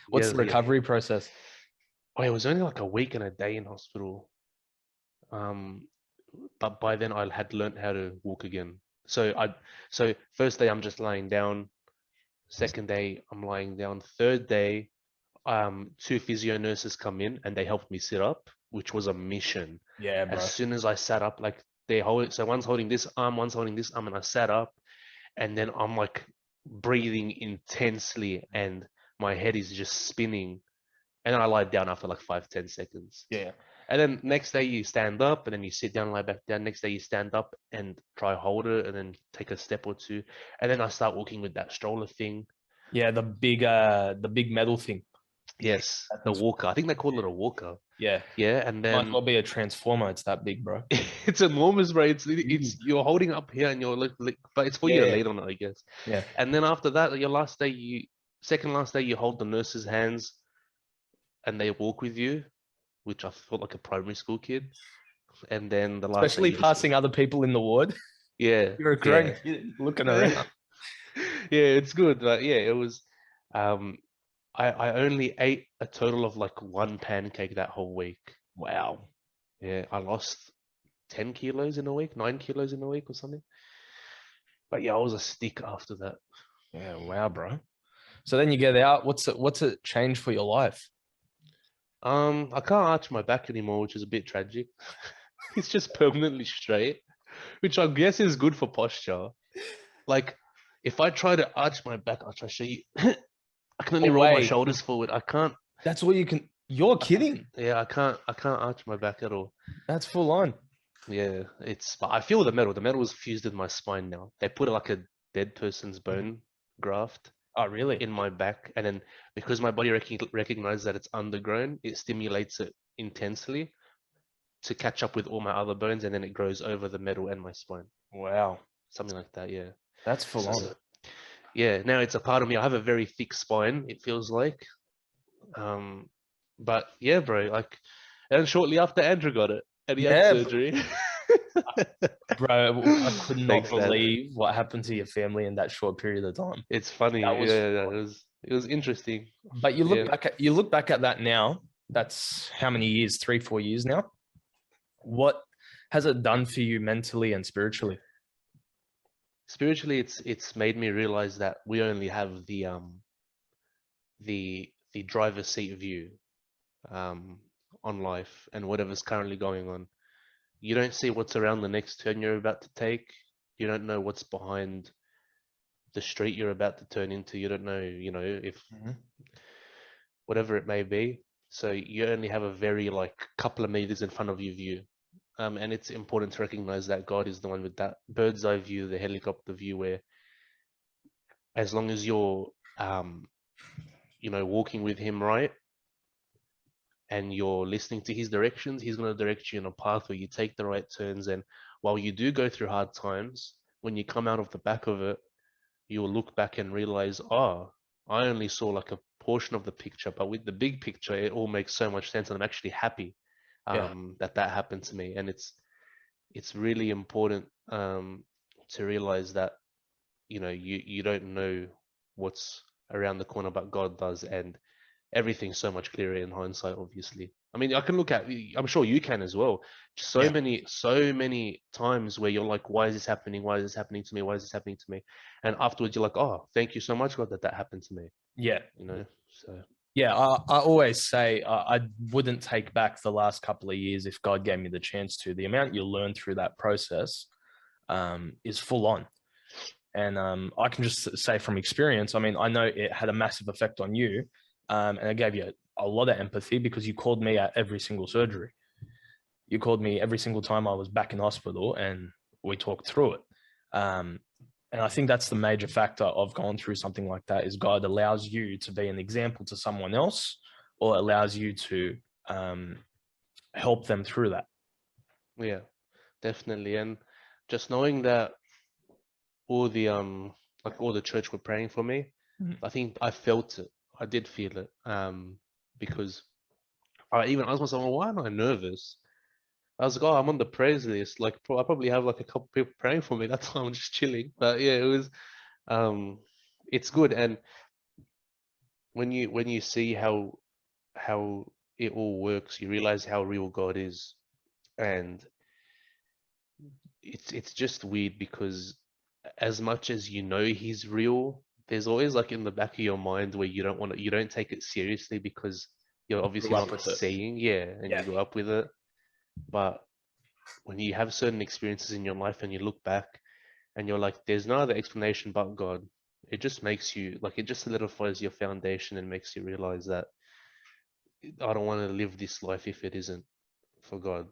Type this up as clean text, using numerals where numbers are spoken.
What's Yeah, the yeah. recovery process? Oh, it was only like a week and a day in hospital. Um, but by then I had learned how to walk again. So first day I'm just lying down. Second day I'm lying down. Third day, two physio nurses come in and they helped me sit up, which was a mission. Yeah, As bro. soon as I sat up, like they hold it, so one's holding this arm, one's holding this arm, and I sat up, and then I'm like breathing intensely, and my head is just spinning, and then I lie down after like 5, 10 seconds. Yeah. And then next day you stand up, and then you sit down, lie back down. Next day you stand up and try hold it, and then take a step or two, and then I start walking with that stroller thing. Yeah, the big metal thing. Yes, the Happens. walker. I think they call it a walker. Yeah. Yeah, and Might as then well be a transformer. It's that big, bro. it's enormous, bro. It's Huge. you're holding up here, and you're like, but it's for you to Yeah. lean on it, I guess. Yeah. And then after that, your last day, second last day, you hold the nurse's hands, and they walk with you, which I felt like a primary school kid. And then the last day, Especially you just passing other people in the ward. yeah, You're a grown yeah. kid looking around. Yeah, it's good, but yeah, it was. Um, I only ate a total of like one pancake that whole week. Wow. Yeah, I lost 10 kilos in a week, 9 kilos in a week or something. But yeah, I was a stick after that. Yeah, wow, bro. So then you get out. What's it changed for your life? I can't arch my back anymore, which is a bit tragic. It's just permanently straight, which I guess is good for posture. Like, if I try to arch my back, I'll try to show you. I can only Oh roll my wait, shoulders forward. I can't. that's all you can. You're I, kidding. yeah, I can't. I can't arch my back at all. That's full on. Yeah, but I feel the metal. The metal is fused in my spine now. They put like a dead person's bone graft Oh, really? in my back, and then because my body recognizes that it's undergrown, it stimulates it intensely to catch up with all my other bones, and then it grows over the metal and my spine, Wow. something like that. Yeah. That's full So, on. yeah, now it's a part of me. I have a very thick spine. It feels like, um, but yeah, bro. Like, and shortly after Andrew got it, and he had Yeah, surgery. bro. I could not Thanks, man. believe what happened to your family in that short period of time. It's funny. That was Yeah, yeah, full on. it was interesting. But Yeah. you look back at that now. That's how many years? 3, 4 years now. What has it done for you mentally and spiritually? Spiritually, it's made me realize that we only have the driver's seat view um on life and whatever's currently going on. You don't see what's around the next turn you're about to take. You don't know what's behind the street you're about to turn into. You don't know, if Mhm. whatever it may be. So you only have a very like couple of meters in front of your view. And it's important to recognize that God is the one with that bird's eye view, the helicopter view, where as long as you're, walking with Him right and you're listening to His directions, He's going to direct you in a path where you take the right turns. And while you do go through hard times, when you come out of the back of it, you'll look back and realize, oh, I only saw like a portion of the picture, but with the big picture, it all makes so much sense. And I'm actually happy Yeah. that happened to me. And it's really important to realize that you don't know what's around the corner, but God does, and everything's so much clearer in hindsight. Obviously, I mean, I can look at. I'm sure you can as well. Just Yeah. so many times where you're like, "Why is this happening? Why is this happening to me? Why is this happening to me?" And afterwards, you're like, "Oh, thank you so much, God, that happened to me." Yeah. So Yeah. I always say I wouldn't take back the last couple of years if God gave me the chance to. The amount you learn through that process is full on. And I can just say from experience, I mean, I know it had a massive effect on you. And it gave you a lot of empathy because you called me at every single surgery. You called me every single time I was back in hospital and we talked through it. Um, and I think that's the major factor of going through something like that is God allows you to be an example to someone else or allows you to um, help them through that. yeah, definitely, and just knowing that all the all the church were praying for me, Mhm. I think I felt it. I did feel it. Because I even asked myself, well, why am I nervous? I was like, oh, I'm on the praise list. Like, I probably have like a couple people praying for me. That's why I'm just chilling. But yeah, um, it's good. And when you see how it all works, you realize how real God is, and it's just weird because as much as you know He's real, there's always like in the back of your mind where you don't take it seriously because you're obviously Grew up not with it. seeing, yeah, and Yeah. you grew up with it. But when you have certain experiences in your life and you look back and you're like, there's no other explanation but God, it just makes you like, it just solidifies your foundation and makes you realize that I don't want to live this life if it isn't for God.